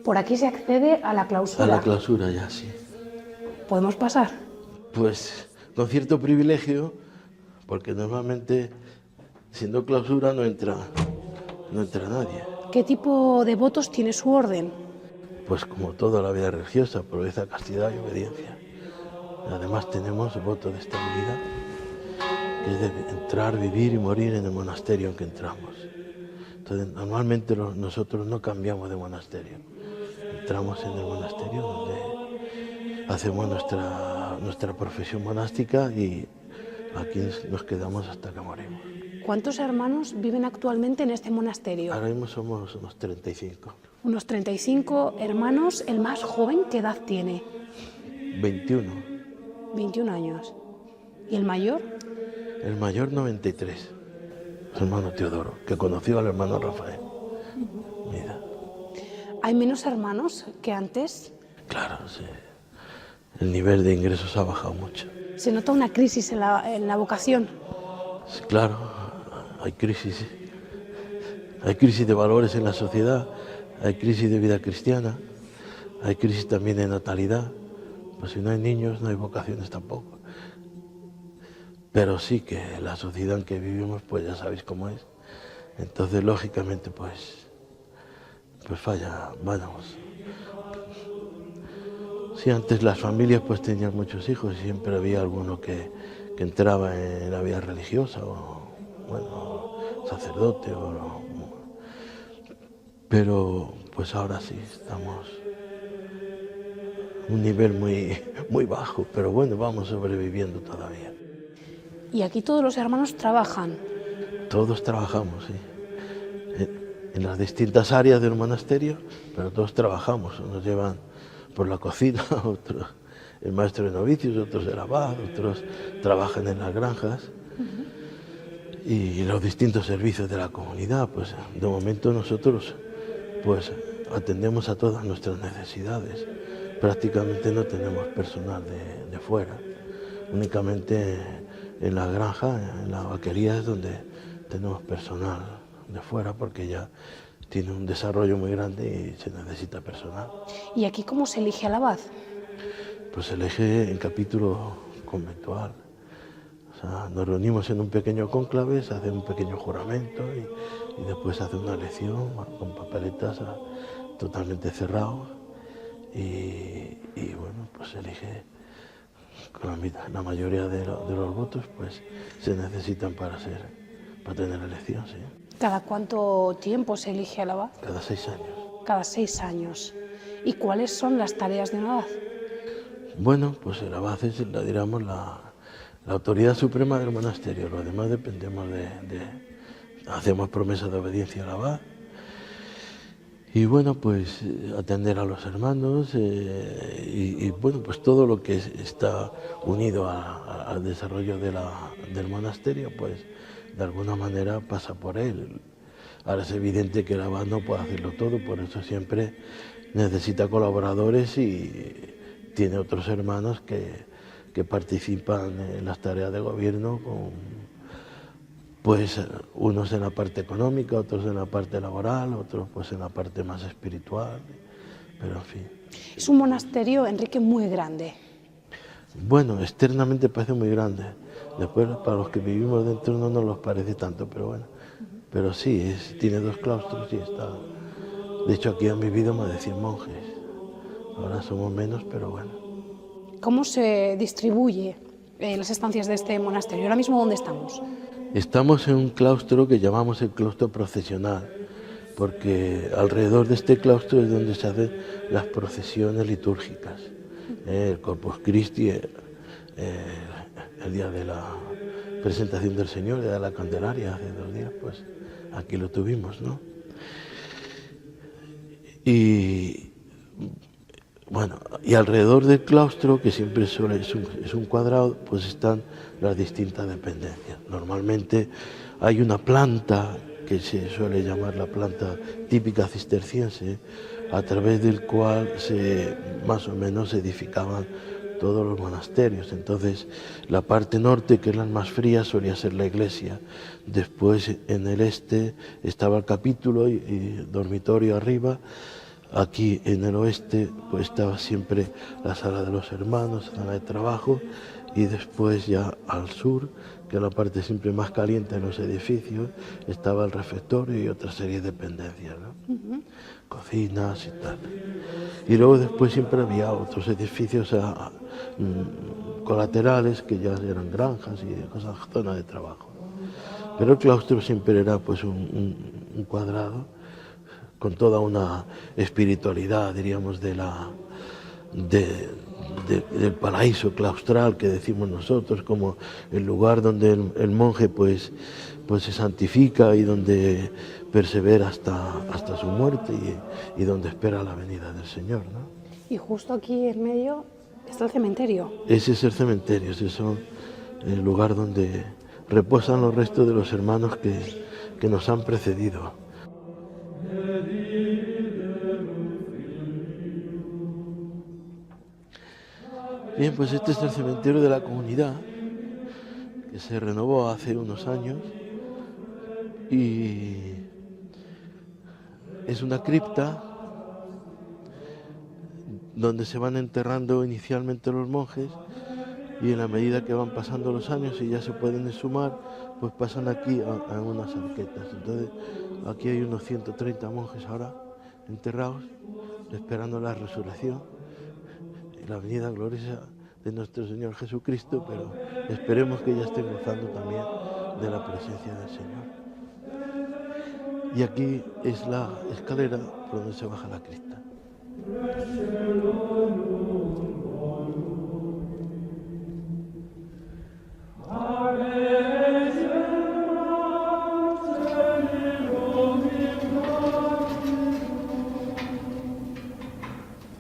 Por aquí se accede a la clausura. A la clausura ya, sí. ¿Podemos pasar? Pues con cierto privilegio, porque normalmente siendo clausura no entra nadie. ¿Qué tipo de votos tiene su orden? Pues como toda la vida religiosa, pureza, castidad y obediencia. Además tenemos voto de estabilidad, que es de entrar, vivir y morir en el monasterio en que entramos. Entonces normalmente nosotros no cambiamos de monasterio. Entramos en el monasterio donde hacemos nuestra profesión monástica y aquí nos quedamos hasta que morimos. ¿Cuántos hermanos viven actualmente en este monasterio? Ahora mismo somos unos 35. Unos 35 hermanos. ¿El más joven qué edad tiene? 21. 21 años. ¿Y el mayor? El mayor 93. Su hermano Teodoro, que conoció al hermano Rafael. Mira. ¿Hay menos hermanos que antes? Claro, sí. El nivel de ingresos ha bajado mucho. ¿Se nota una crisis en la vocación? Sí, claro, hay crisis. Hay crisis de valores en la sociedad, hay crisis de vida cristiana, hay crisis también de natalidad. Pues si no hay niños, no hay vocaciones tampoco. Pero sí que la sociedad en que vivimos, pues ya sabéis cómo es. Entonces, lógicamente, pues falla, vamos. Sí, antes las familias pues tenían muchos hijos y siempre había alguno que entraba en la vida religiosa o, bueno, sacerdote pero pues ahora sí, estamos a un nivel muy bajo, pero bueno, vamos sobreviviendo todavía. ¿Y aquí todos los hermanos trabajan? Todos trabajamos, sí. En las distintas áreas del monasterio, pero todos trabajamos, nos llevan por la cocina, otros el maestro de novicios, otros el abad, otros trabajan en las granjas y los distintos servicios de la comunidad. Pues de momento nosotros pues atendemos a todas nuestras necesidades. Prácticamente no tenemos personal de fuera, únicamente en la granja, en la vaquería es donde tenemos personal de fuera porque ya tiene un desarrollo muy grande y se necesita personal. ¿Y aquí cómo se elige al abad? Pues se elige en capítulo conventual. O sea, nos reunimos en un pequeño cónclave, se hace un pequeño juramento y después se hace una elección con papeletas totalmente cerrados y bueno, pues se elige con la mayoría de los votos, pues se necesitan para tener elección, sí. ¿Cada cuánto tiempo se elige al abad? Cada 6 años. Cada 6 años. ¿Y cuáles son las tareas de un abad? Bueno, pues el abad es, digamos, la autoridad suprema del monasterio. Los demás dependemos hacemos promesa de obediencia al abad. Y bueno, pues atender a los hermanos y bueno, pues todo lo que está unido al desarrollo del monasterio, pues de alguna manera pasa por él. Ahora es evidente que el abad no puede hacerlo todo, por eso siempre necesita colaboradores y tiene otros hermanos que participan en las tareas de gobierno, pues unos en la parte económica, otros en la parte laboral, otros pues en la parte más espiritual, pero en fin. Es un monasterio, Enrique, muy grande. Bueno, externamente parece muy grande, después para los que vivimos dentro no nos los parece tanto, pero bueno. Pero sí, tiene 2 claustros y está... De hecho, aquí han vivido más de 100 monjes. Ahora somos menos, pero bueno. ¿Cómo se distribuye las estancias de este monasterio? Ahora mismo, ¿dónde estamos? Estamos en un claustro que llamamos el claustro procesional, porque alrededor de este claustro es donde se hacen las procesiones litúrgicas. El Corpus Christi, el día de la presentación del Señor, el día de la Candelaria, hace 2 días, pues aquí lo tuvimos, ¿no? Y bueno, y alrededor del claustro, que siempre es un cuadrado, pues están las distintas dependencias. Normalmente hay una planta que se suele llamar la planta típica cisterciense, a través del cual más o menos se edificaban todos los monasterios. Entonces, la parte norte, que es la más fría, solía ser la iglesia. Después, en el este, estaba el capítulo y dormitorio arriba. Aquí en el oeste pues estaba siempre la sala de los hermanos, sala de trabajo, y después ya al sur, que es la parte siempre más caliente en los edificios, estaba el refectorio y otra serie de dependencias, ¿no? Cocinas y tal. Y luego después siempre había otros edificios colaterales que ya eran granjas y cosas, zonas de trabajo. Pero el claustro siempre era pues un cuadrado con toda una espiritualidad, diríamos, del paraíso claustral que decimos nosotros, como el lugar donde el monje pues se santifica y donde persevera hasta su muerte y donde espera la venida del Señor, ¿no? Y justo aquí en medio está el cementerio. Ese es el cementerio, ese es el lugar donde reposan los restos de los hermanos que nos han precedido. Bien, pues este es el cementerio de la comunidad, que se renovó hace unos años, y es una cripta donde se van enterrando inicialmente los monjes, y en la medida que van pasando los años y ya se pueden exhumar, pues pasan aquí a unas arquetas. Entonces aquí hay unos 130 monjes ahora enterrados, esperando la resurrección y la venida gloriosa de nuestro Señor Jesucristo, pero esperemos que ya estén gozando también de la presencia del Señor. Y aquí es la escalera por donde se baja la cripta.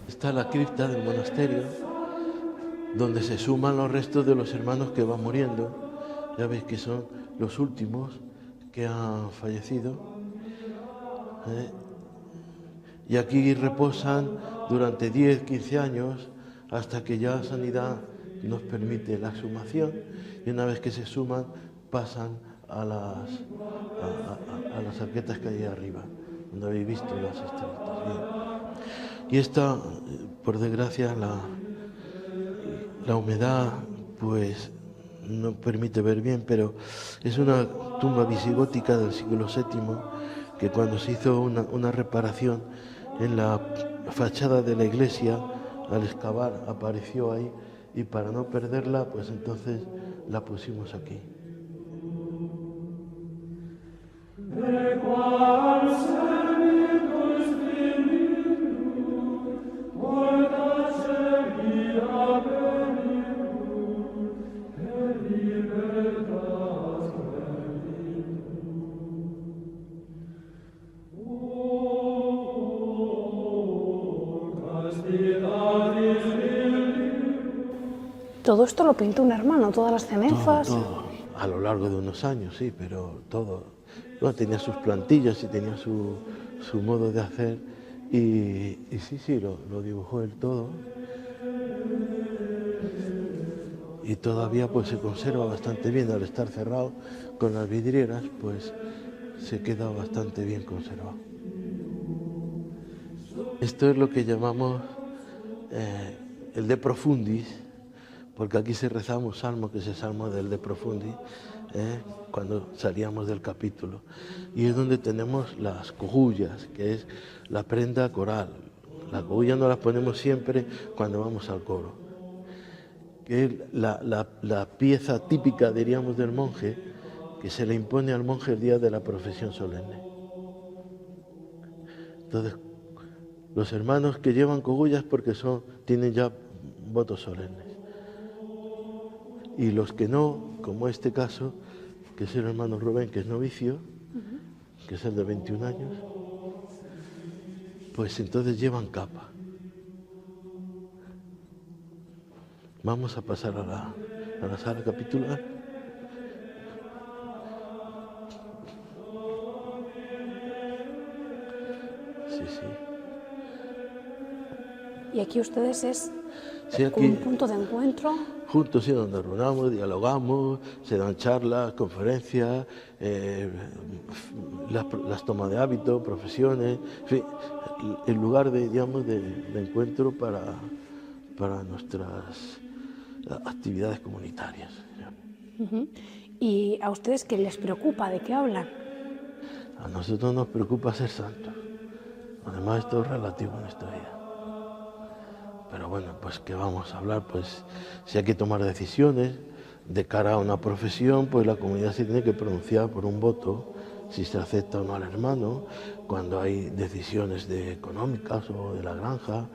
Está la cripta del monasterio, donde se suman los restos de los hermanos que van muriendo. Ya veis que son los últimos que han fallecido. Y aquí reposan durante 10, 15 años, hasta que ya Sanidad nos permite la exhumación, y una vez que se exhuman pasan a las arquetas que hay arriba, donde habéis visto las estrellitas. Y esta, por desgracia, la humedad pues no permite ver bien, pero es una tumba visigótica del siglo VII, que cuando se hizo una reparación en la fachada de la iglesia, al excavar apareció ahí, y para no perderla, pues entonces la pusimos aquí. Todo esto lo pintó un hermano, todas las cenefas. Todo, a lo largo de unos años, sí, pero todo. Bueno, tenía sus plantillas y tenía su modo de hacer, y sí, lo dibujó él todo. Y todavía pues se conserva bastante bien, al estar cerrado con las vidrieras, pues se queda bastante bien conservado. Esto es lo que llamamos el De Profundis, porque aquí se rezaba un salmo, que es el salmo del De Profundis, cuando salíamos del capítulo. Y es donde tenemos las cogullas, que es la prenda coral. Las cogullas no las ponemos siempre cuando vamos al coro, que es la pieza típica, diríamos, del monje, que se le impone al monje el día de la profesión solemne. Entonces, los hermanos que llevan cogullas porque tienen ya votos solemnes. Y los que no, como este caso, que es el hermano Rubén, que es novicio, que es el de 21 años, pues entonces llevan capa. Vamos a pasar a la sala capitular. Sí, sí. Y aquí ustedes es Sí, como un aquí punto de encuentro. juntos, sí, donde reunamos, dialogamos, se dan charlas, conferencias, las tomas de hábito, profesiones, en fin, el lugar de, digamos, de encuentro para nuestras actividades comunitarias. Ujú. ¿Y a ustedes qué les preocupa? ¿De qué hablan? A nosotros nos preocupa ser santos. Además, esto es relativo en esta vida. Pero bueno, pues ¿qué vamos a hablar? Pues si hay que tomar decisiones de cara a una profesión, pues la comunidad se tiene que pronunciar por un voto, si se acepta o no al hermano, cuando hay decisiones económicas o de la granja.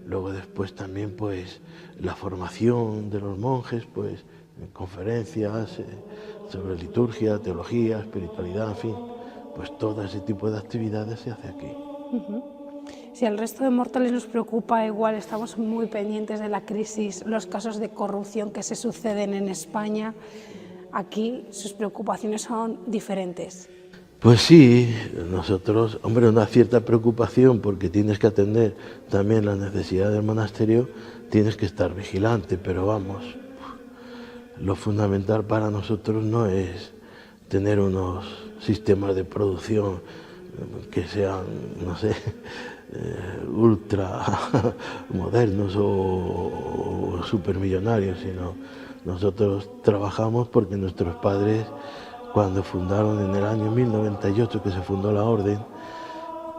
Luego después también pues la formación de los monjes, pues conferencias sobre liturgia, teología, espiritualidad, en fin, pues todo ese tipo de actividades se hace aquí. Si al resto de mortales nos preocupa, igual estamos muy pendientes de la crisis, los casos de corrupción que se suceden en España. Aquí sus preocupaciones son diferentes. Pues sí, nosotros, hombre, una cierta preocupación porque tienes que atender también las necesidades del monasterio, tienes que estar vigilante, pero vamos, lo fundamental para nosotros no es tener unos sistemas de producción que sean, no sé, ultra modernos o supermillonarios, sino nosotros trabajamos porque nuestros padres, cuando fundaron en el año 1098, que se fundó la orden,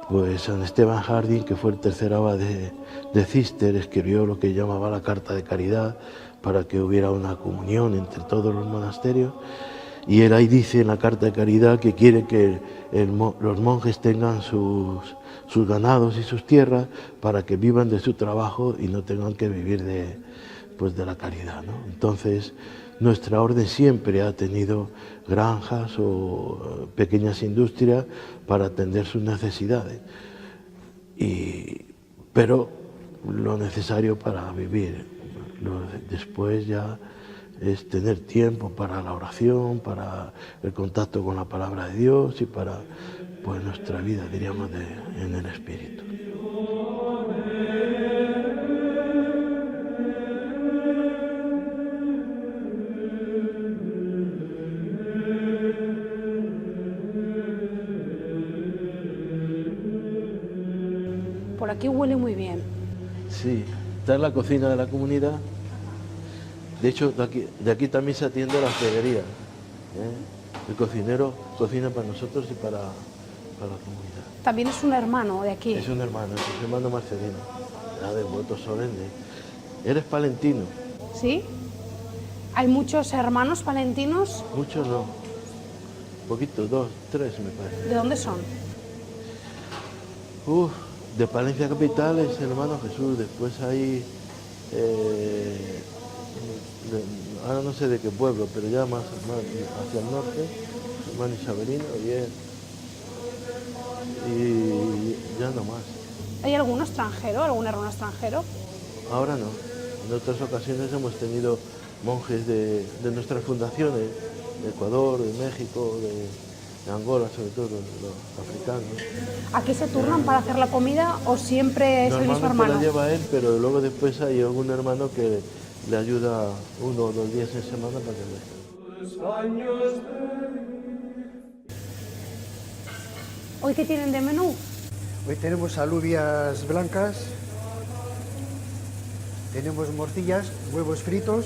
pues San Esteban Jardín, que fue el tercer abad de Císter, escribió lo que llamaba la Carta de Caridad para que hubiera una comunión entre todos los monasterios. Y él ahí dice en la Carta de Caridad que quiere que los monjes tengan sus ganados y sus tierras para que vivan de su trabajo y no tengan que vivir de la caridad, ¿no? Entonces, nuestra orden siempre ha tenido granjas o pequeñas industrias para atender sus necesidades, pero lo necesario para vivir. Después ya es tener tiempo para la oración, para el contacto con la palabra de Dios y para pues nuestra vida, diríamos, en el Espíritu. Por aquí huele muy bien. Sí, está en la cocina de la comunidad. De hecho, de aquí también se atiende la hostelería. El cocinero cocina para nosotros y para la comunidad. También es un hermano de aquí. Es un hermano, Marcelino, de voto solemne. ¿Eres palentino? ¿Sí? ¿Hay muchos hermanos palentinos? Muchos no. Poquito, 2, 3 me parece. ¿De dónde son? De Palencia capital es el hermano Jesús. Después hay, ahora no sé de qué pueblo, pero ya más hacia el norte, hermano Isabelino y ya no más. ¿Hay algún extranjero, algún hermano extranjero? Ahora no. En otras ocasiones hemos tenido monjes de nuestras fundaciones, de Ecuador, de México, de Angola, sobre todo los africanos. ¿Aquí se turnan para hacer la comida o siempre es el mismo Normalmente hermano? la lleva él, pero luego después hay algún hermano que le ayuda 1 o 2 días en semana para que le... ¿Hoy qué tienen de menú? Hoy tenemos alubias blancas, tenemos morcillas, huevos fritos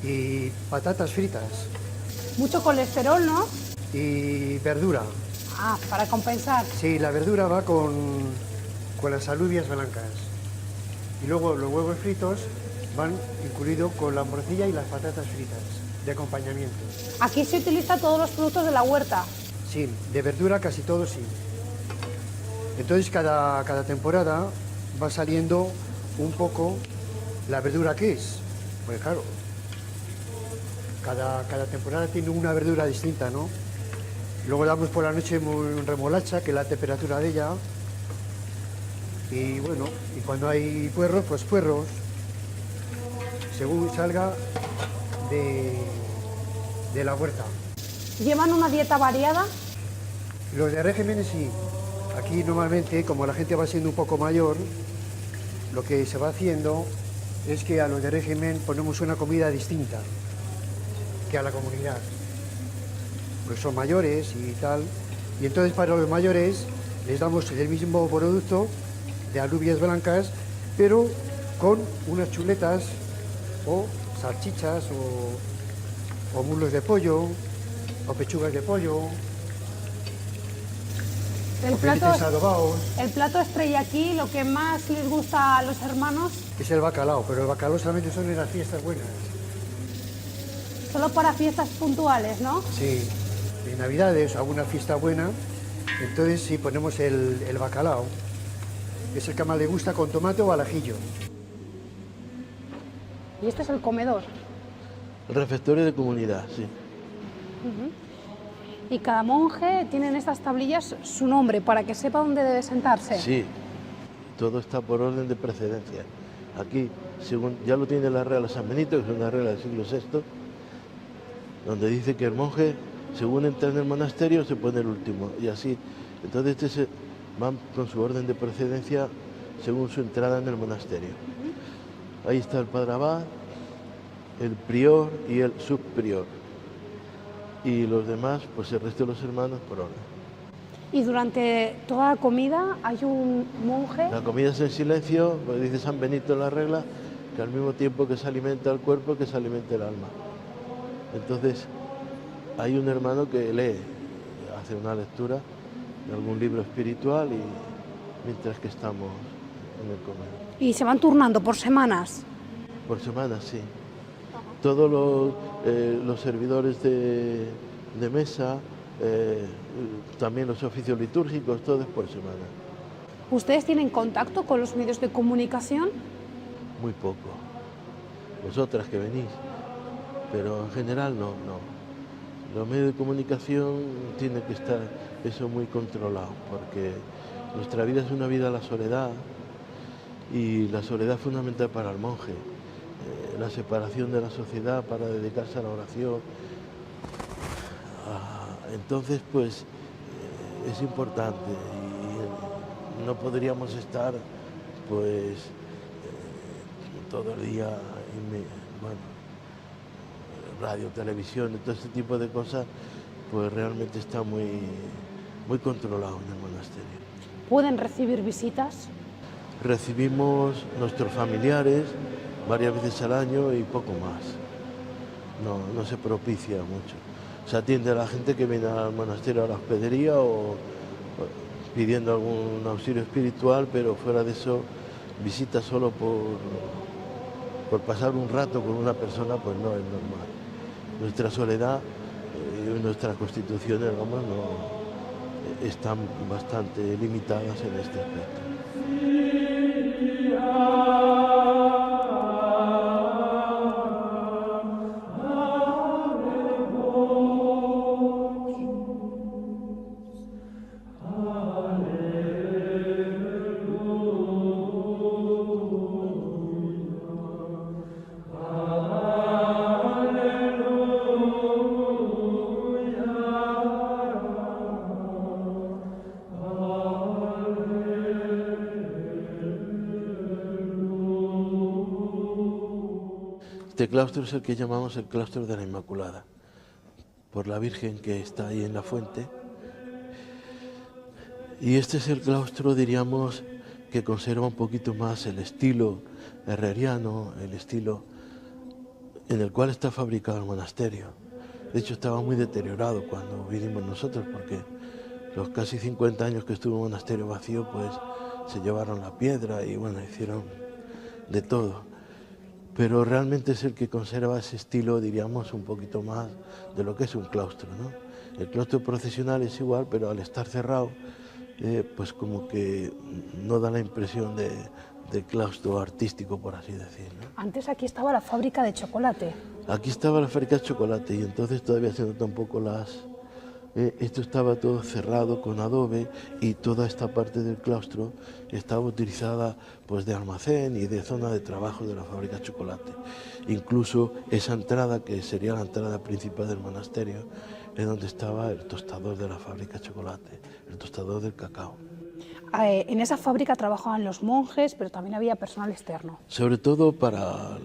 y patatas fritas Mucho colesterol, ¿no? y verdura. Ah, para compensar. Sí, la verdura va con las alubias blancas. Y luego los huevos fritos van incluidos con la morcilla y las patatas fritas de acompañamiento. Aquí se utiliza todos los productos de la huerta. Sí, de verdura casi todo sí. Entonces cada temporada va saliendo un poco la verdura que es. Pues claro, cada temporada tiene una verdura distinta, ¿no? Luego damos por la noche remolacha, que es la temperatura de ella. Y bueno, y cuando hay puerros, pues puerros, según salga de la huerta. ¿Llevan una dieta variada? Los de régimen sí. Aquí normalmente, como la gente va siendo un poco mayor, lo que se va haciendo es que a los de régimen ponemos una comida distinta que a la comunidad. Pues son mayores y tal. Y entonces para los mayores les damos el mismo producto de alubias blancas, pero con unas chuletas o salchichas o muslos de pollo o pechugas de pollo. El Filetes adobados. plato estrella aquí, lo que más les gusta a los hermanos, Es el bacalao, pero el bacalao solamente son en las fiestas buenas. solo para fiestas puntuales, ¿no? Sí, en Navidades, alguna fiesta buena, entonces sí ponemos el bacalao. Es el que más le gusta con tomate o al ajillo. Y este es el comedor. El refectorio de comunidad, sí. Y cada monje tiene en estas tablillas su nombre para que sepa dónde debe sentarse. Sí, todo está por orden de precedencia. Aquí, según ya lo tiene la regla San Benito, que es una regla del siglo VI, donde dice que el monje, según entra en el monasterio, se pone el último. Y así, entonces van con su orden de precedencia según su entrada en el monasterio. Ahí está el padre abad, el prior y el subprior. Y los demás, pues el resto de los hermanos por orden. Y durante toda la comida hay un monje. La comida es en silencio, pues dice San Benito en la regla, que al mismo tiempo que se alimenta el cuerpo, que se alimenta el alma. Entonces, hay un hermano que lee, hace una lectura de algún libro espiritual y mientras que estamos en el comedor. Y se van turnando por semanas. Por semana, sí. Todos los servidores de mesa, también los oficios litúrgicos, todo es por semana. ¿Ustedes tienen contacto con los medios de comunicación? Muy poco. Vosotras que venís, pero en general no. Los medios de comunicación tienen que estar eso muy controlado, porque nuestra vida es una vida a la soledad y la soledad es fundamental para el monje. La separación de la sociedad para dedicarse a la oración. Entonces, pues, es importante y no podríamos estar, pues, todo el día, radio, televisión, todo ese tipo de cosas, pues realmente está muy controlado en el monasterio. ¿Pueden recibir visitas? Recibimos nuestros familiares varias veces al año y poco más. No se propicia mucho. Se atiende a la gente que viene al monasterio a la hospedería o pidiendo algún auxilio espiritual, pero fuera de eso, visitas solo por pasar un rato con una persona, pues no es normal. Nuestra soledad y nuestras constituciones, vamos, están bastante limitadas en este aspecto. Este claustro es el que llamamos el claustro de la Inmaculada, por la Virgen que está ahí en la fuente. Y este es el claustro, diríamos, que conserva un poquito más el estilo herreriano, el estilo en el cual está fabricado el monasterio. De hecho, estaba muy deteriorado cuando vinimos nosotros, porque los casi 50 años que estuvo el monasterio vacío, pues se llevaron la piedra y bueno, hicieron de todo. Pero realmente es el que conserva ese estilo, diríamos, un poquito más de lo que es un claustro, ¿no? El claustro procesional es igual, pero al estar cerrado, pues como que no da la impresión de claustro artístico, por así decir, ¿no? Antes aquí estaba la fábrica de chocolate. Aquí estaba la fábrica de chocolate y entonces todavía se nota un poco las Esto estaba todo cerrado con adobe y toda esta parte del claustro estaba utilizada pues de almacén y de zona de trabajo de la fábrica de chocolate. Incluso esa entrada, que sería la entrada principal del monasterio, es donde estaba el tostador de la fábrica de chocolate, el tostador del cacao. En esa fábrica trabajaban los monjes, pero también había personal externo. Sobre todo para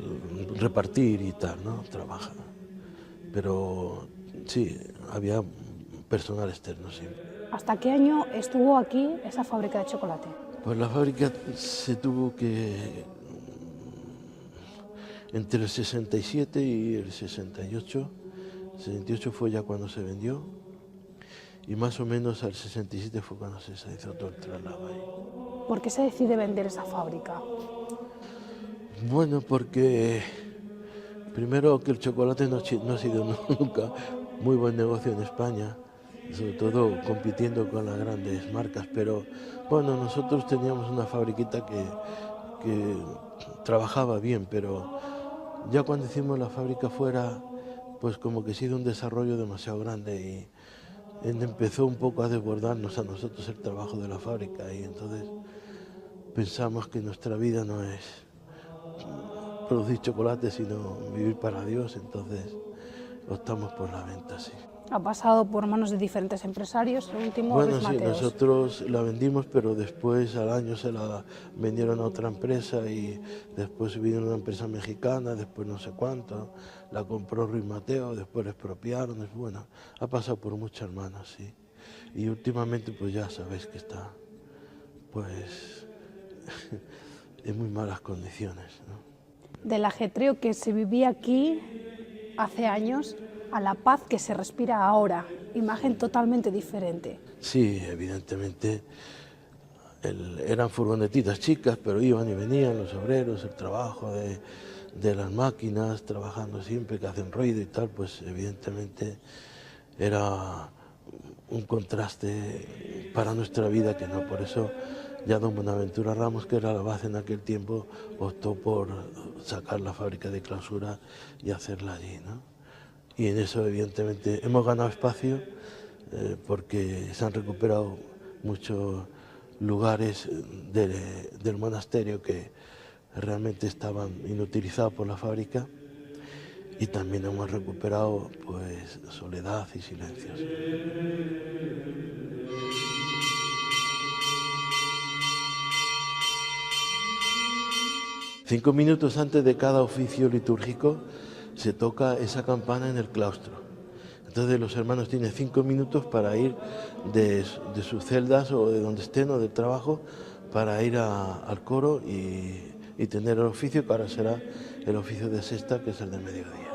repartir y tal, ¿no? Trabaja. Pero sí, había personal externo, sí. ¿Hasta qué año estuvo aquí esa fábrica de chocolate? Pues la fábrica se tuvo que... Entre el 67 y el 68, el 68 fue ya cuando se vendió, y más o menos al 67 fue cuando se hizo todo el traslado ahí. ¿Por qué se decide vender esa fábrica? Bueno, porque primero que el chocolate no ha sido nunca muy buen negocio en España, sobre todo compitiendo con las grandes marcas, pero bueno, nosotros teníamos una fabriquita que trabajaba bien, pero ya cuando hicimos la fábrica fuera, pues como que ha sido un desarrollo demasiado grande y empezó un poco a desbordarnos a nosotros el trabajo de la fábrica, y entonces pensamos que nuestra vida no es producir chocolate, sino vivir para Dios, entonces optamos por la venta, sí. Ha pasado por manos de diferentes empresarios, el último Bueno, Luis sí, Mateos. nosotros la vendimos, pero después al año se la vendieron a otra empresa y después vino una empresa mexicana, después no sé cuánto, la compró Ruiz Mateo, después la expropiaron, bueno, ha pasado por muchas manos, sí. Y últimamente pues ya sabéis que está, pues, en muy malas condiciones, ¿no? Del ajetreo que se vivía aquí hace años a la paz que se respira ahora, imagen totalmente diferente. Sí, evidentemente eran furgonetitas chicas, pero iban y venían los obreros, el trabajo de las máquinas, trabajando siempre, que hacen ruido y tal, pues evidentemente era un contraste para nuestra vida que no. Por eso ya don Buenaventura Ramos, que era la base en aquel tiempo, optó por sacar la fábrica de clausura y hacerla allí, ¿no? Y en eso evidentemente hemos ganado espacio porque se han recuperado muchos lugares del monasterio que realmente estaban inutilizados por la fábrica, y también hemos recuperado pues soledad y silencios. 5 minutos antes de cada oficio litúrgico se toca esa campana en el claustro. Entonces los hermanos tienen 5 minutos para ir de sus celdas o de donde estén o del trabajo, para ir al coro y tener el oficio, que ahora será el oficio de sexta, que es el de mediodía.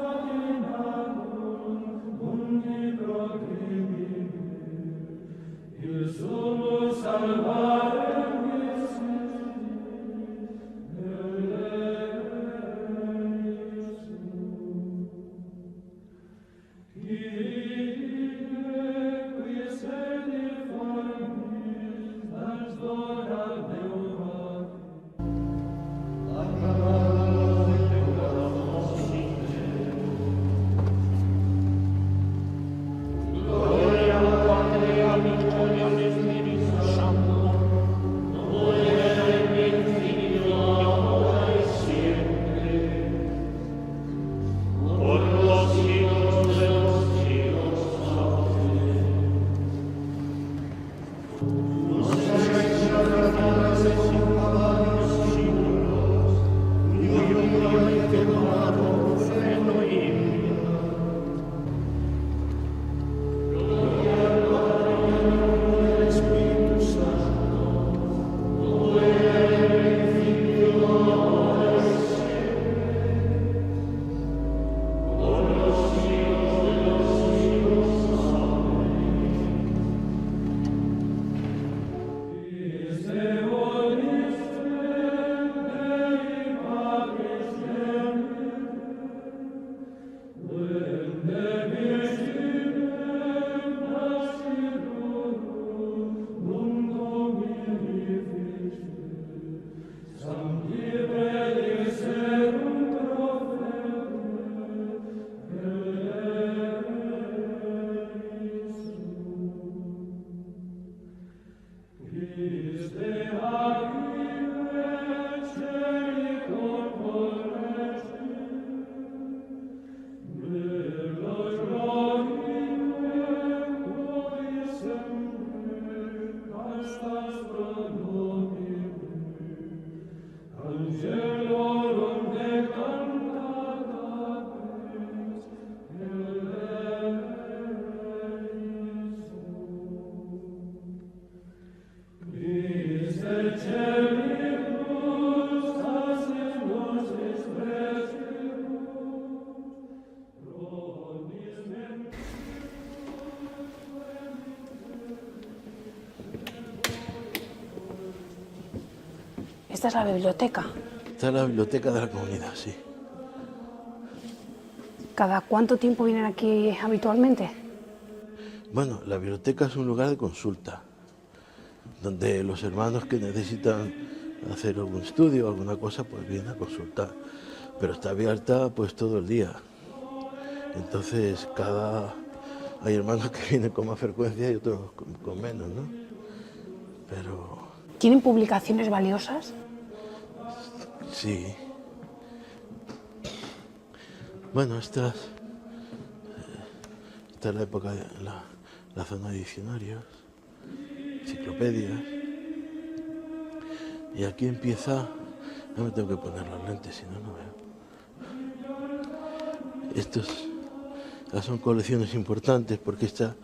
Esta es la biblioteca. Esta es la biblioteca de la comunidad, sí. ¿Cada cuánto tiempo vienen aquí habitualmente? Bueno, la biblioteca es un lugar de consulta, donde los hermanos que necesitan hacer algún estudio o alguna cosa, pues vienen a consultar. Pero está abierta pues todo el día. Entonces, hay hermanos que vienen con más frecuencia y otros con menos, ¿no? Pero ¿Tienen publicaciones valiosas? sí. Bueno, esta es la época de la zona de diccionarios, enciclopedias. Y aquí empieza... No me tengo que poner las lentes, si no, no veo. Estas son colecciones importantes porque esta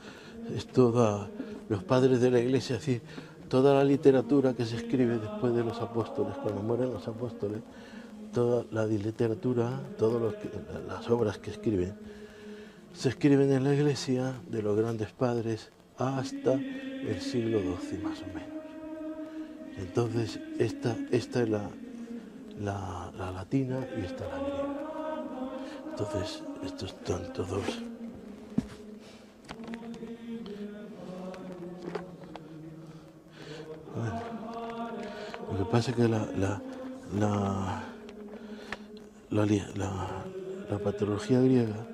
es toda... Los padres de la Iglesia, es decir, toda la literatura que se escribe después de los apóstoles, cuando mueren los apóstoles, toda la literatura, todas las obras que escriben, se escriben en la Iglesia de los grandes padres hasta el siglo XII más o menos. Entonces esta es la latina y esta la griega. Entonces estos están todos. Bueno, lo que pasa es que la patrología griega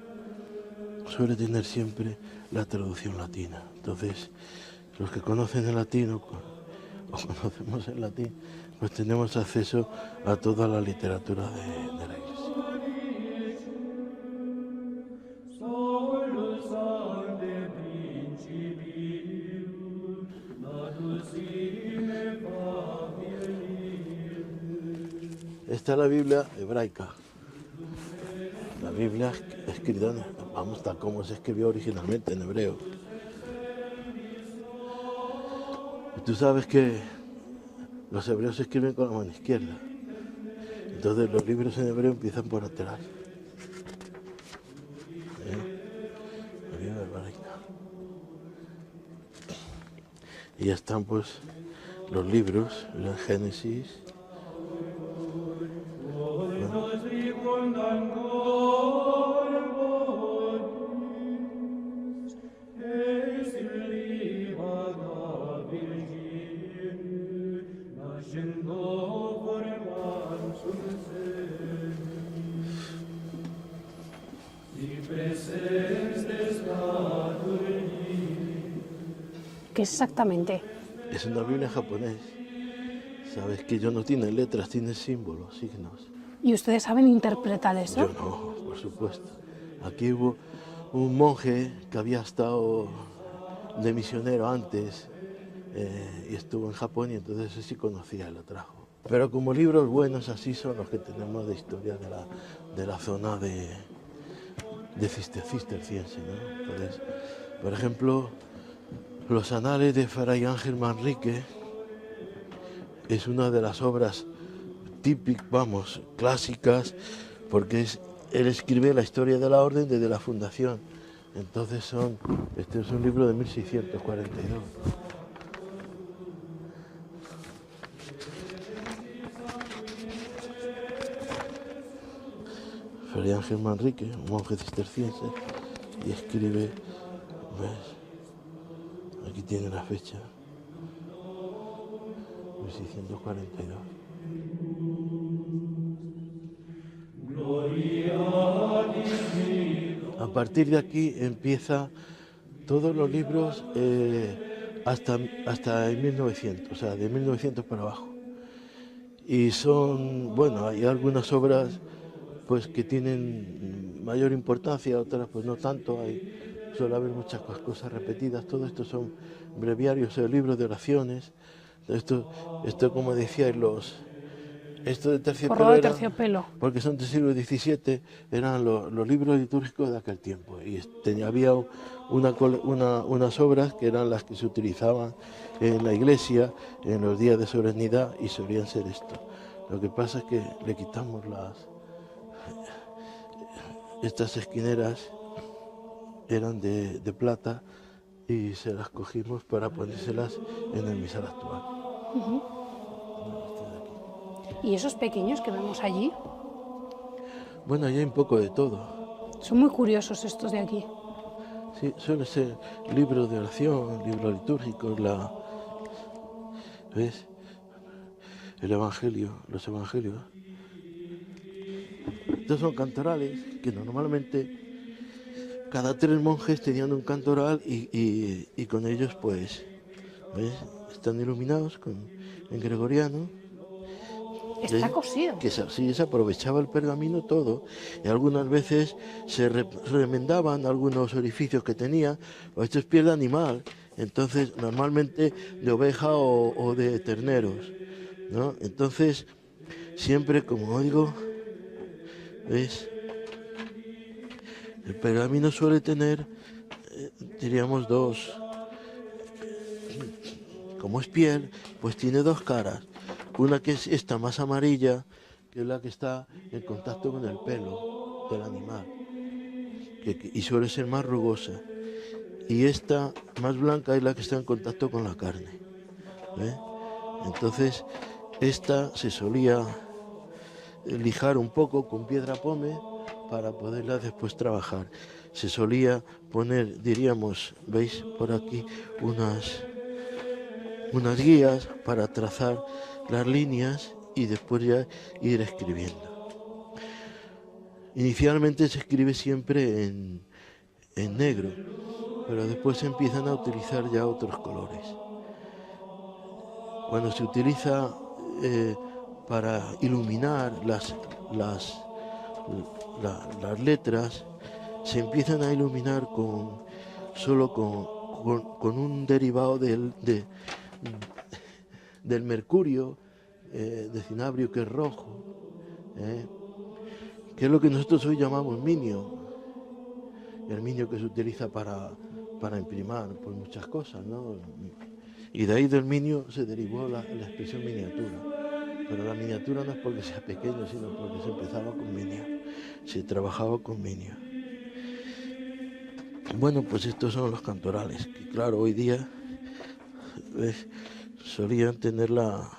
suele tener siempre la traducción latina. Entonces, los que conocen el latín o conocemos el latín, pues tenemos acceso a toda la literatura de la Iglesia. Esta es la Biblia hebraica. La Biblia escrita, vamos, tal como se escribió originalmente en hebreo. Tú sabes que los hebreos se escriben con la mano izquierda. Entonces los libros en hebreo empiezan por atrás. La Biblia hebraica. Y ya están pues los libros, el Génesis. ¿Qué es exactamente? Es una Biblia en japonés. Sabes que ello no tiene letras, tiene símbolos, signos. ¿Y ustedes saben interpretar eso? Yo no, por supuesto. Aquí hubo un monje que había estado de misionero antes y estuvo en Japón y entonces ese sí conocía y lo trajo. Pero como libros buenos así son los que tenemos de historia de la zona de cisterciense, ¿no? Entonces, por ejemplo, los Anales de Fray Ángel Manrique es una de las obras típicas, vamos, clásicas, porque él escribe la historia de la orden desde la fundación. Entonces este es un libro de 1642. Fray Ángel Manrique, un monje cisterciense, y escribe, ¿ves? Aquí tiene la fecha, 1642. A partir de aquí empieza todos los libros hasta el 1900, o sea, de 1900 para abajo. Y son, bueno, hay algunas obras pues que tienen mayor importancia, otras pues no tanto, suele haber muchas cosas repetidas, todo esto son breviarios o libros de oraciones, esto como decía, esto de terciopelo Forrado de era, terciopelo. porque son del siglo XVII, eran los libros litúrgicos de aquel tiempo, y había unas obras que eran las que se utilizaban en la iglesia en los días de solemnidad y solían ser esto. Lo que pasa es que le quitamos estas esquineras, eran de plata, y se las cogimos para ponérselas en el misal actual. ¿Y esos pequeños que vemos allí? Bueno, ahí hay un poco de todo. Son muy curiosos estos de aquí. Sí, suele ser libros de oración, libros litúrgicos, ¿ves? El Evangelio, los Evangelios. Estos son cantorales que normalmente cada 3 monjes tenían un cantoral y con ellos pues, ¿ves? Están iluminados en gregoriano. Está cosido. Que sí, se aprovechaba el pergamino todo, y algunas veces se remendaban algunos orificios que tenía, o esto es piel de animal, entonces normalmente de oveja o de terneros, ¿no? Entonces siempre, como digo, ¿ves? El pergamino suele tener, diríamos, como es piel, pues tiene 2 caras. Una que es esta más amarilla, que es la que está en contacto con el pelo del animal, y suele ser más rugosa. Y esta más blanca es la que está en contacto con la carne. Entonces, esta se solía lijar un poco con piedra pómez para poderla después trabajar. Se solía poner, diríamos, veis por aquí, unas guías para trazar las líneas y después ya ir escribiendo. Inicialmente se escribe siempre en negro, pero después se empiezan a utilizar ya otros colores. Cuando se utiliza para iluminar las letras, se empiezan a iluminar solo con un derivado del mercurio, de cinabrio, que es rojo, que es lo que nosotros hoy llamamos minio, el minio que se utiliza para imprimar pues muchas cosas, ¿no? Y de ahí del minio se derivó la expresión miniatura, pero la miniatura no es porque sea pequeño, sino porque se empezaba con minio, se trabajaba con minio. Bueno, pues estos son los cantorales, que claro, hoy día solían tener la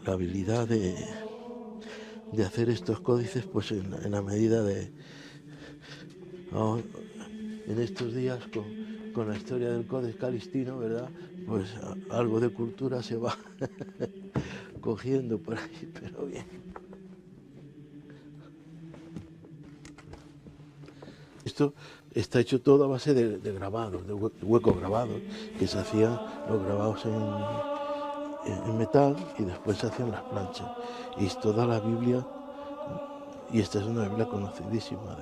habilidad de hacer estos códices pues en la medida de... en estos días con la historia del Codex Calistino, ¿verdad? Pues algo de cultura se va cogiendo por ahí, pero bien. Esto está hecho todo a base de grabados, de huecos grabados, que se hacían los grabados en metal y después se hacían las planchas. Y es toda la Biblia, y esta es una Biblia conocidísima.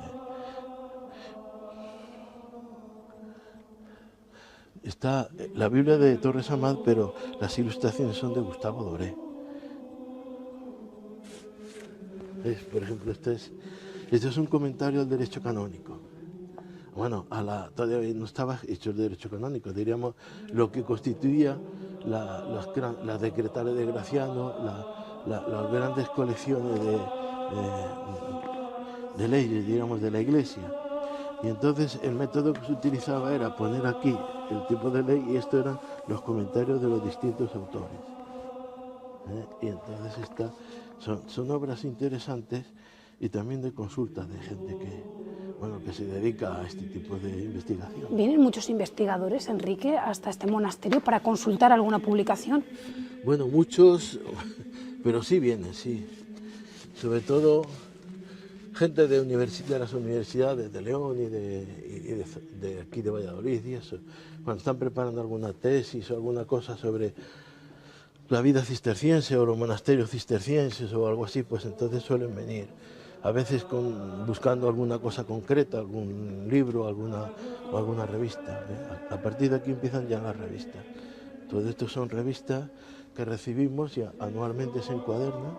Está la Biblia de Torres Amat, pero las ilustraciones son de Gustavo Doré. Por ejemplo, este es un comentario al derecho canónico. Bueno, todavía no estaba hecho el derecho canónico, diríamos lo que constituía las decretales de Graciano, las grandes colecciones de leyes, digamos, de la Iglesia. Y entonces el método que se utilizaba era poner aquí el tipo de ley, y esto eran los comentarios de los distintos autores. Y entonces son obras interesantes y también de consulta de gente que se dedica a este tipo de investigación. ¿Vienen muchos investigadores, Enrique, hasta este monasterio para consultar alguna publicación? Bueno, muchos, pero sí vienen, sí. Sobre todo gente de las universidades de León y de aquí de Valladolid y eso. cuando están preparando alguna tesis o alguna cosa sobre la vida cisterciense o los monasterios cistercienses o algo así, pues entonces suelen venir. A veces buscando alguna cosa concreta, algún libro o alguna revista. A partir de aquí empiezan ya las revistas. Todo esto son revistas que recibimos y anualmente se encuadernan.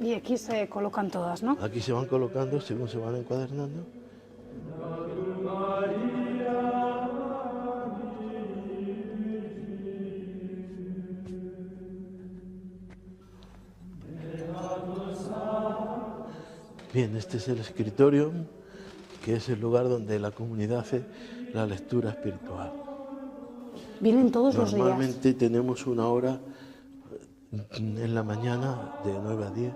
Y aquí se colocan todas, ¿no? Aquí se van colocando según se van encuadernando. Bien, este es el escritorio, que es el lugar donde la comunidad hace la lectura espiritual. Vienen todos los días. Normalmente tenemos una hora en la mañana de 9 a 10,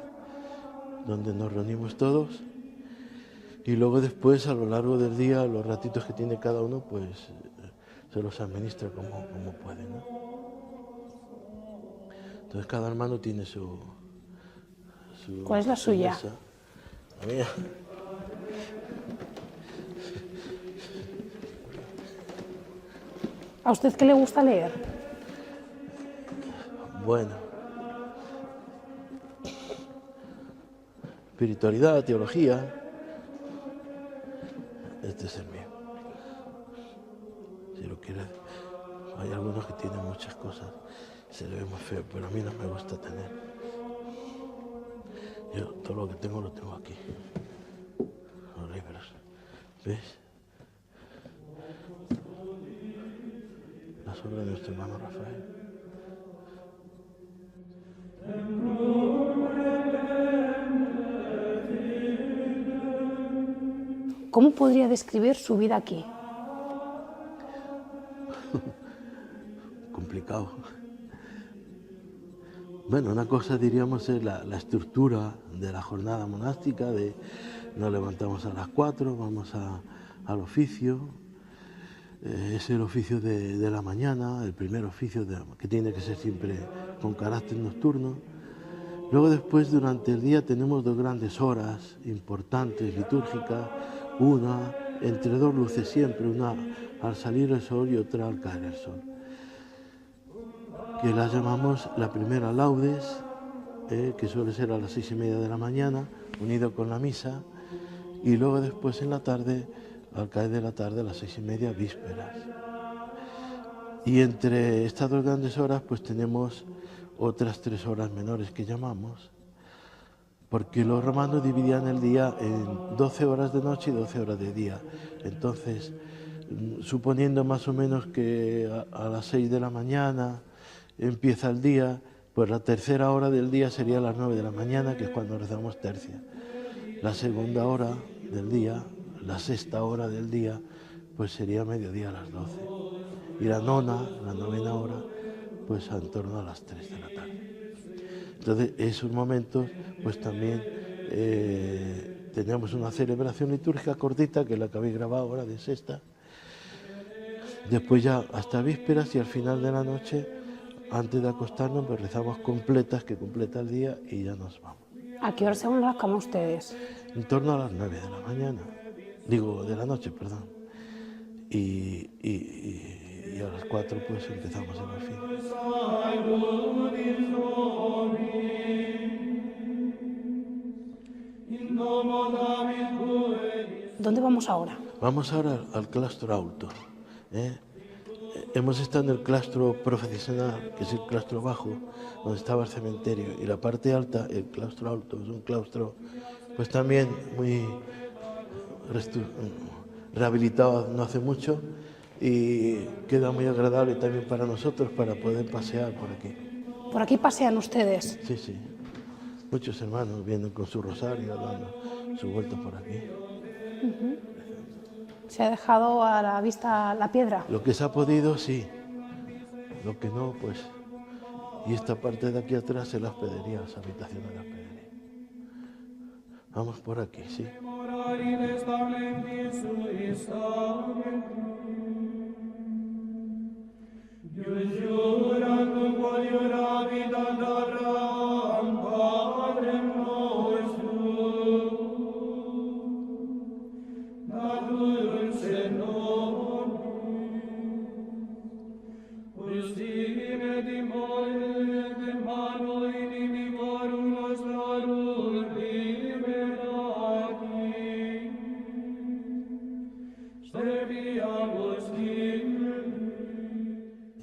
donde nos reunimos todos, y luego después a lo largo del día, los ratitos que tiene cada uno, pues se los administra como puede, ¿no? Entonces cada hermano tiene su ¿Cuál es la suya? mesa. La mía. ¿A usted qué le gusta leer? Bueno, espiritualidad, teología. Este es el mío. Si lo quieres, hay algunos que tienen muchas cosas, se le ve muy feo, pero a mí no me gusta tener. Yo todo lo que tengo lo tengo aquí. Los libros. ¿Ves? Las obras de nuestro hermano Rafael. ¿Cómo podría describir su vida aquí? Complicado. Bueno, una cosa diríamos es la estructura de la jornada monástica, nos levantamos a las 4, vamos al oficio, es el oficio de la mañana, el primer oficio que tiene que ser siempre con carácter nocturno. Luego después durante el día tenemos 2 grandes horas importantes, litúrgicas, una entre 2 luces siempre, una al salir el sol y otra al caer el sol, que las llamamos la primera laudes, que suele ser a las 6:30 de la mañana, unido con la misa, y luego después en la tarde, al caer de la tarde, a las 6:30, vísperas. Y entre estas 2 grandes horas pues tenemos otras 3 horas menores que llamamos, porque los romanos dividían el día en 12 horas de noche y 12 horas de día. Entonces, suponiendo más o menos que a las 6 de la mañana empieza el día, pues la tercera hora del día sería a las 9 de la mañana, que es cuando rezamos tercia. La segunda hora del día, la sexta hora del día, pues sería mediodía a las 12. Y la novena hora, pues en torno a las 3 de la tarde. Entonces, esos momentos, pues también tenemos una celebración litúrgica cortita, que es la que habéis grabado ahora de sexta. Después ya hasta vísperas y al final de la noche, antes de acostarnos, pues rezamos completas, que completa el día y ya nos vamos. ¿A qué hora se van a la cama ustedes? En torno a las 9 de la mañana, de la noche, perdón. Y a las 4 pues empezamos el oficio. ¿Dónde vamos ahora? Vamos ahora al claustro alto. Hemos estado en el claustro profesional, que es el claustro bajo, donde estaba el cementerio, y la parte alta, el claustro alto, es un claustro pues también muy rehabilitado no hace mucho, y queda muy agradable también para nosotros para poder pasear por aquí. ¿Por aquí pasean ustedes? Sí, sí. Muchos hermanos vienen con su rosario, dando su vuelta por aquí. ¿Se ha dejado a la vista la piedra? Lo que se ha podido, sí. Lo que no, pues... Y esta parte de aquí atrás es la hospedería, las habitaciones de la hospedería. Vamos por aquí, sí.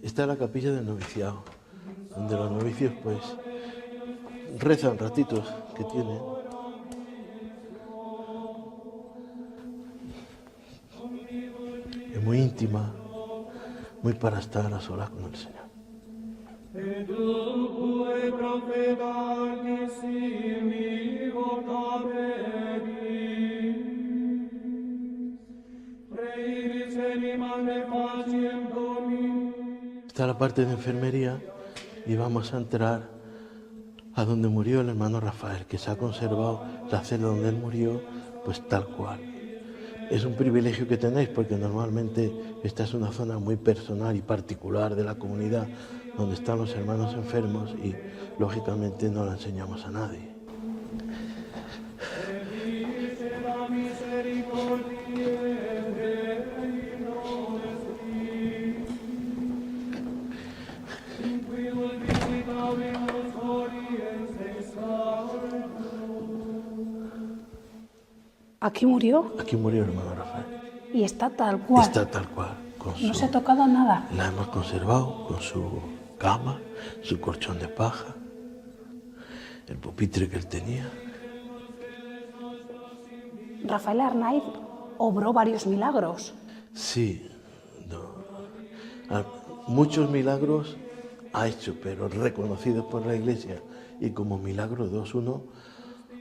Esta es la capilla del noviciado, donde los novicios pues rezan ratitos que tienen. Es muy íntima, muy para estar a solas con el Señor. Esta es la parte de enfermería y vamos a entrar a donde murió el hermano Rafael, que se ha conservado la celda donde él murió, pues tal cual. Es un privilegio que tenéis porque normalmente esta es una zona muy personal y particular de la comunidad donde están los hermanos enfermos y lógicamente no la enseñamos a nadie. ¿Aquí murió? Aquí murió el hermano Rafael. Y está tal cual. Está tal cual. No se ha tocado nada. La hemos conservado con su cama, su colchón de paja, el pupitre que él tenía. Rafael Arnaiz obró varios milagros. Sí, muchos milagros ha hecho, pero reconocidos por la Iglesia y como milagro dos, uno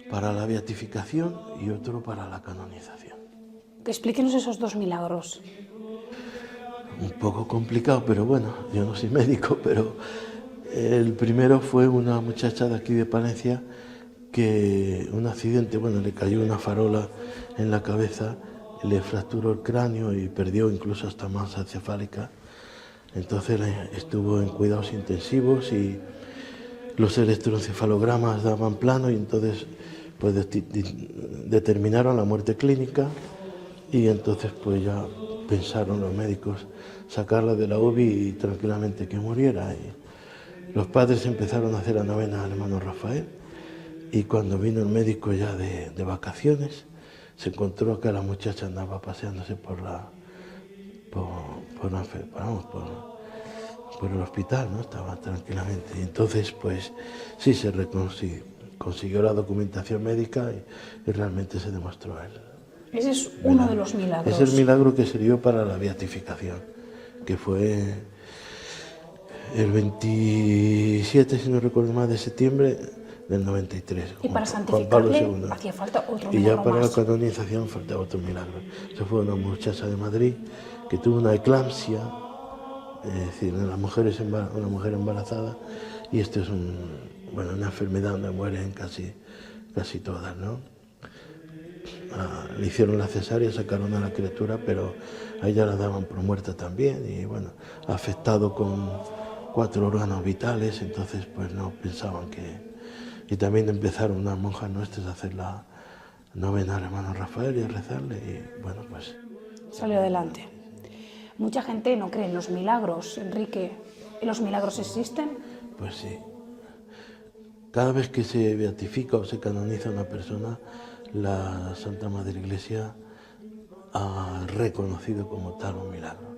para la beatificación y otro para la canonización. Explíquenos esos dos milagros. Un poco complicado, pero bueno, yo no soy médico, pero el primero fue una muchacha de aquí de Palencia que un accidente, bueno, le cayó una farola en la cabeza, le fracturó el cráneo y perdió incluso hasta masa encefálica. Entonces estuvo en cuidados intensivos y los electroencefalogramas daban plano y entonces pues determinaron la muerte clínica y entonces pues ya pensaron los médicos sacarla de la UBI y tranquilamente que muriera. Y los padres empezaron a hacer la novena al hermano Rafael y cuando vino el médico ya de vacaciones se encontró que la muchacha andaba paseándose por el hospital, ¿no? Estaba tranquilamente. Y entonces, pues, sí se consiguió la documentación médica y realmente se demostró él. Ese es uno de los milagros. Es el milagro que sirvió para la beatificación, que fue el 27, si no recuerdo mal, de septiembre del 93. Y para Juan Pablo santificarle II. hacía falta otro Y milagro ya para más. la canonización faltaba otro milagro. Eso fue una muchacha de Madrid que tuvo una eclampsia, es decir, una mujer embarazada, y esto es una enfermedad donde mueren casi todas, ¿no? Le hicieron la cesárea, sacaron a la criatura, pero a ella la daban por muerta también, y bueno, afectado con 4 órganos vitales, entonces pues no pensaban que... Y también empezaron unas monjas nuestras a hacer la novena al hermano Rafael y a rezarle, y bueno, pues... Salió adelante. Mucha gente no cree en los milagros, Enrique. ¿Los milagros existen? Pues sí. Cada vez que se beatifica o se canoniza una persona, la Santa Madre Iglesia ha reconocido como tal un milagro.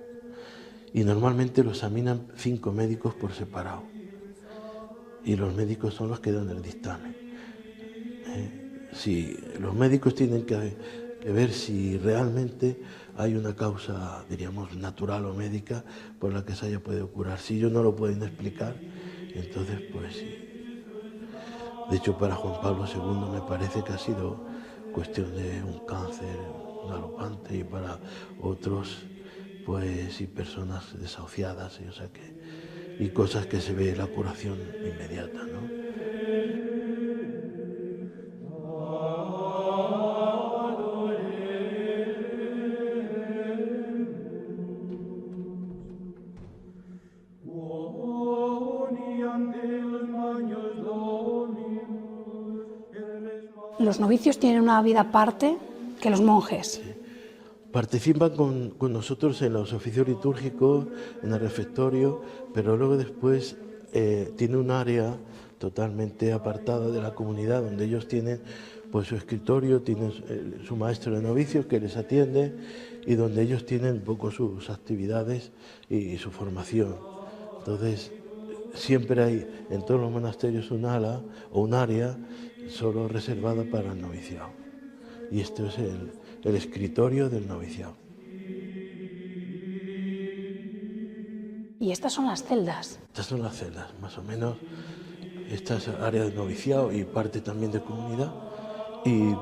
Y normalmente lo examinan 5 médicos por separado. Y los médicos son los que dan el dictamen. Si los médicos tienen que ver si realmente hay una causa, diríamos, natural o médica por la que se haya podido curar. Si ellos no lo pueden explicar, entonces pues sí. De hecho, para Juan Pablo II me parece que ha sido cuestión de un cáncer galopante y para otros, pues, y personas desahuciadas, y, o sea y cosas que se ve la curación inmediata, ¿no? Los novicios tienen una vida aparte que los monjes. Participan con nosotros en los oficios litúrgicos, en el refectorio, pero luego después tiene un área totalmente apartada de la comunidad donde ellos tienen pues su escritorio, tienen su maestro de novicios que les atiende y donde ellos tienen un poco sus actividades y su formación. Entonces, siempre hay en todos los monasterios un ala o un área solo reservada para el noviciado. Y esto es el escritorio del noviciado. Y estas son las celdas. Estas son las celdas, más o menos. Esta es área de noviciado y parte también de comunidad. Y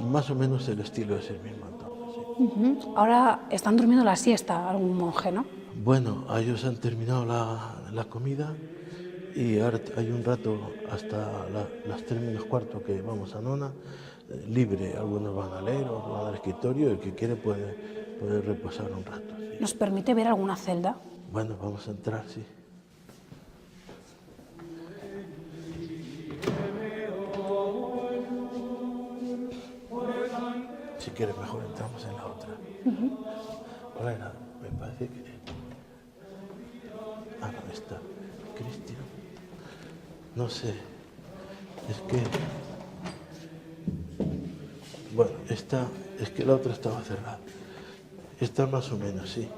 más o menos el estilo es el mismo. Entonces, sí. Ahora están durmiendo la siesta algún monje, ¿no? Bueno, ellos han terminado la comida y ahora hay un rato hasta las 3 menos cuarto que vamos a nona, libre. Algunos van a leer, otros van al escritorio, el que quiere puede reposar un rato. Sí. ¿Nos permite ver alguna celda? Bueno, vamos a entrar, sí. Si quieres, mejor entramos en la otra. ¿Cuál era? Me parece que... Ah, no, está. Cristian. No sé. Es que... Bueno, esta... Es que la otra estaba cerrada. Esta más o menos, sí.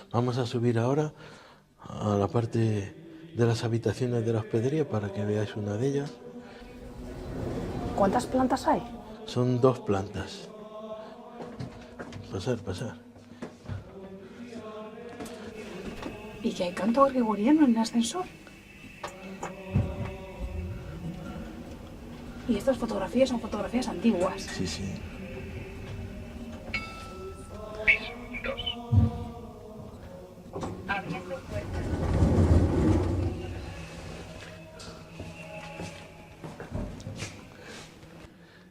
Vamos a subir ahora a la parte de las habitaciones de la hospedería para que veáis una de ellas. ¿Cuántas plantas hay? Son 2 plantas. Pasar. ¿Y que hay canto gregoriano en el ascensor? Y estas fotografías son fotografías antiguas. Sí.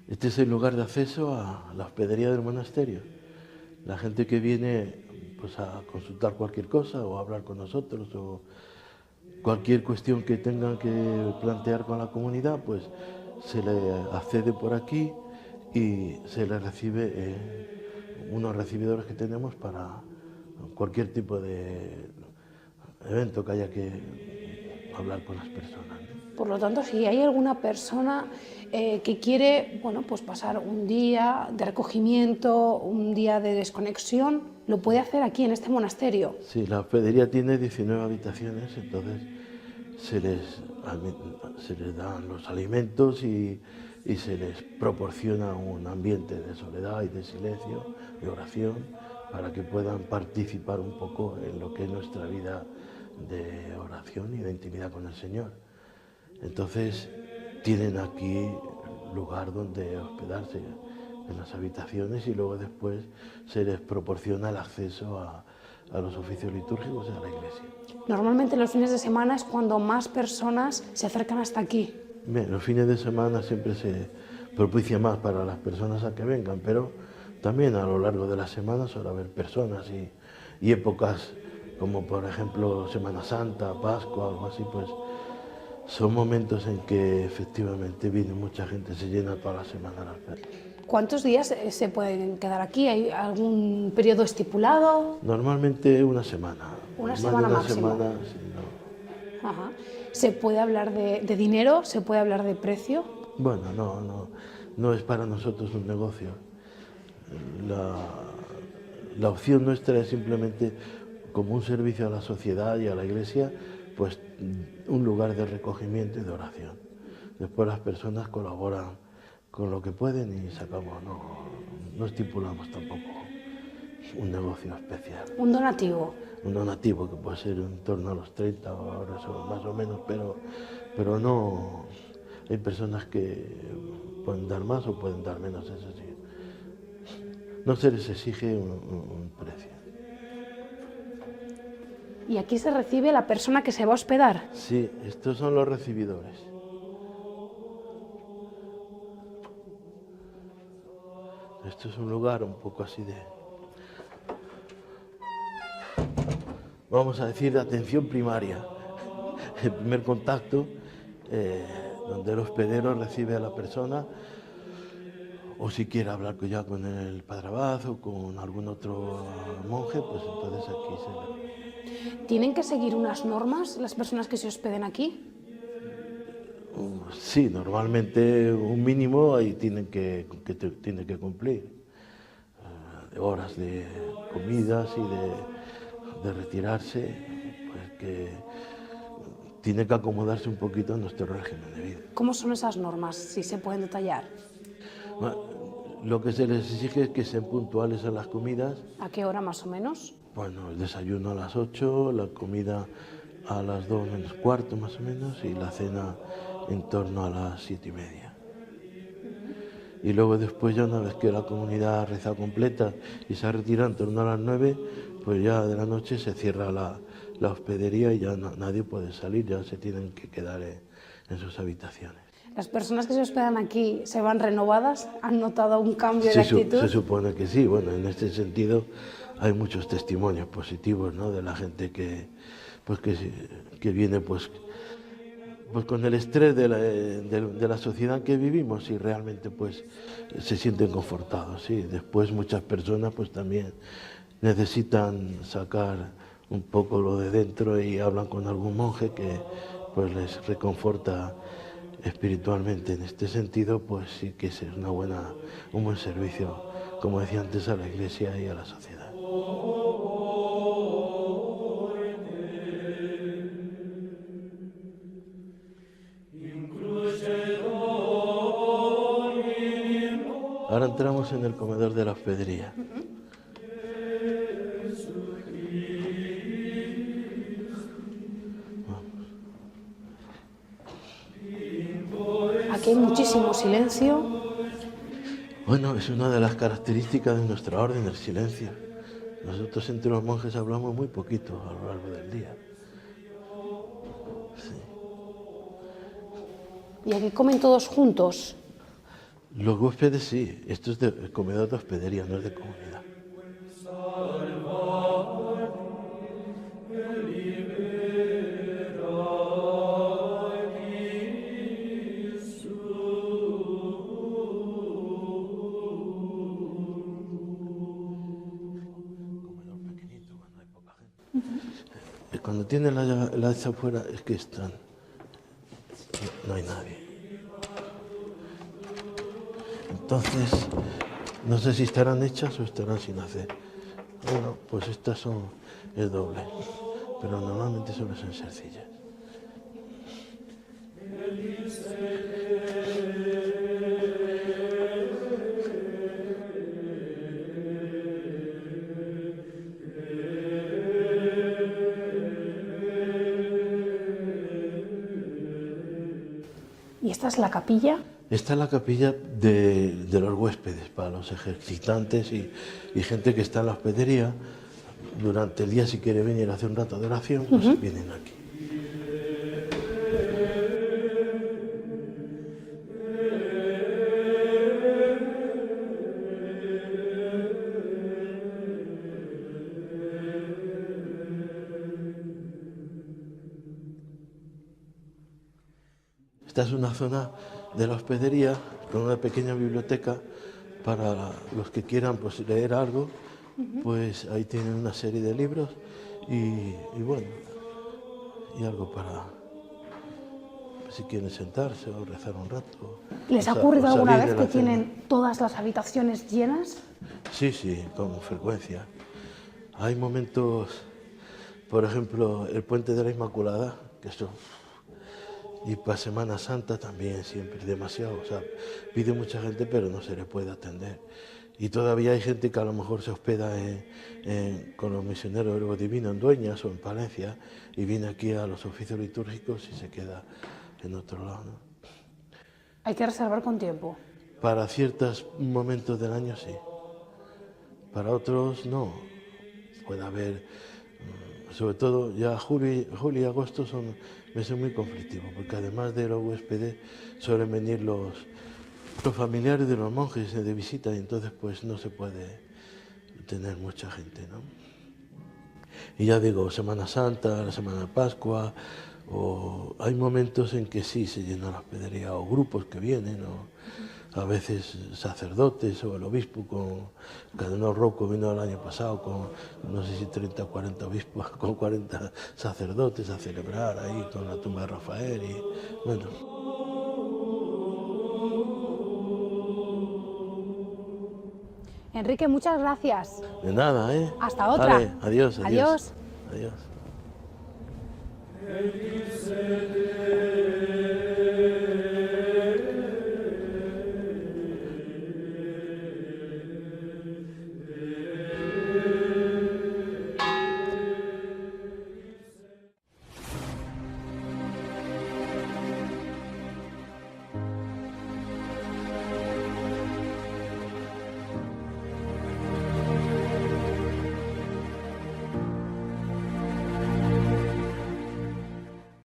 Este es el lugar de acceso a la hospedería del monasterio. La gente que viene pues, a consultar cualquier cosa o a hablar con nosotros o cualquier cuestión que tengan que plantear con la comunidad, pues se le accede por aquí y se le recibe unos recibidores que tenemos para cualquier tipo de evento que haya que hablar con las personas. Por lo tanto, si hay alguna persona que quiere pues pasar un día de recogimiento, un día de desconexión, lo puede hacer aquí en este monasterio. Sí, la hospedería tiene 19 habitaciones, entonces se les dan los alimentos y se les proporciona un ambiente de soledad y de silencio, de oración, para que puedan participar un poco en lo que es nuestra vida de oración y de intimidad con el Señor. Entonces tienen aquí lugar donde hospedarse en las habitaciones y luego después se les proporciona el acceso a los oficios litúrgicos y a la iglesia. Normalmente los fines de semana es cuando más personas se acercan hasta aquí. Bien, los fines de semana siempre se propicia más para las personas a que vengan, pero también a lo largo de la semana suele haber personas y épocas como por ejemplo Semana Santa, Pascua, algo así, pues son momentos en que efectivamente viene mucha gente, se llena toda la semana la feria. ¿Cuántos días se pueden quedar aquí? ¿Hay algún periodo estipulado? Normalmente una semana. Una semana máximo. Semana, sí, no. Ajá. ¿Se puede hablar de dinero? ¿Se puede hablar de precio? Bueno, no es para nosotros un negocio. La opción nuestra es simplemente como un servicio a la sociedad y a la Iglesia, pues un lugar de recogimiento y de oración. Después las personas colaboran con lo que pueden y sacamos, no estipulamos tampoco un negocio especial. Un donativo. Un donativo que puede ser en torno a los 30 euros más o menos, pero no, hay personas que pueden dar más o pueden dar menos, eso sí. No se les exige un precio. ¿Y aquí se recibe la persona que se va a hospedar? Sí, estos son los recibidores. Esto es un lugar un poco así de, vamos a decir, de atención primaria. El primer contacto, donde el hospedero recibe a la persona, o si quiere hablar ya con el padre abad o con algún otro monje, pues entonces aquí se... ¿Tienen que seguir unas normas las personas que se hospeden aquí? Sí, normalmente un mínimo ahí tienen que cumplir. De horas de comidas y de retirarse, pues que tiene que acomodarse un poquito a nuestro régimen de vida. ¿Cómo son esas normas, si se pueden detallar? Bueno, lo que se les exige es que sean puntuales a las comidas. ¿A qué hora más o menos? Bueno, el desayuno a las 8, la comida a las 2 menos cuarto más o menos y la cena en torno a las 7 y media. Y luego después ya una vez que la comunidad ha rezado completa y se ha retirado en torno a las 9, pues ya de la noche se cierra la hospedería y ya nadie puede salir, ya se tienen que quedar en sus habitaciones. ¿Las personas que se hospedan aquí se van renovadas? ¿Han notado un cambio de actitud? Se supone que sí. Bueno, en este sentido hay muchos testimonios positivos, ¿no? De la gente que viene pues con el estrés de la sociedad en que vivimos y realmente pues se sienten confortados, sí. Después muchas personas pues también necesitan sacar un poco lo de dentro y hablan con algún monje que pues les reconforta espiritualmente. En este sentido pues sí que es un buen servicio, como decía antes, a la Iglesia y a la sociedad. Ahora entramos en el comedor de la hospedería. Aquí hay muchísimo silencio. Bueno, es una de las características de nuestra orden, el silencio. Nosotros entre los monjes hablamos muy poquito a lo largo del día. Sí. ¿Y aquí comen todos juntos? Los huéspedes sí, esto es de comedor de hospedería, no es de comunidad. Comedor pequeñito, cuando hay poca gente. Cuando tienen la hecha afuera es que no hay nadie. Entonces, no sé si estarán hechas o estarán sin hacer. Bueno, pues estas es doble, pero normalmente suelen ser sencillas. ¿Y esta es la capilla? Esta es la capilla de los huéspedes, para los ejercitantes y gente que está en la hospedería. Durante el día, si quiere venir a hacer un rato de oración, pues vienen aquí. Esta es una zona de la hospedería con una pequeña biblioteca para los que quieran pues, leer algo. Pues ahí tienen una serie de libros y bueno, y algo para, si quieren sentarse o rezar un rato. ¿Les ha O ocurrido alguna salir vez de la que cena. tienen todas las habitaciones llenas? Sí, sí, con frecuencia. Hay momentos, por ejemplo, el Puente de la Inmaculada, que esto, y para Semana Santa también siempre, demasiado. O sea, pide mucha gente, pero no se le puede atender. Y todavía hay gente que a lo mejor se hospeda con los misioneros del Verbo Divino en Dueñas o en Palencia y viene aquí a los oficios litúrgicos y se queda en otro lado, ¿no? Hay que reservar con tiempo. Para ciertos momentos del año sí, para otros no. Puede haber, sobre todo ya julio y agosto son meses muy conflictivos, porque además de los huéspedes suelen venir los familiares de los monjes de visita y entonces pues no se puede tener mucha gente, ¿no? Y ya digo, Semana Santa, la Semana de Pascua, o hay momentos en que sí se llena la hospedería, o grupos que vienen, o a veces sacerdotes o el obispo con Cardenal Rocco vino el año pasado con no sé si 30 o 40 obispos, con 40 sacerdotes a celebrar ahí con la tumba de Rafael y bueno. Enrique, muchas gracias. De nada, ¿eh? Hasta otra. Vale, adiós, adiós. Adiós. Adiós.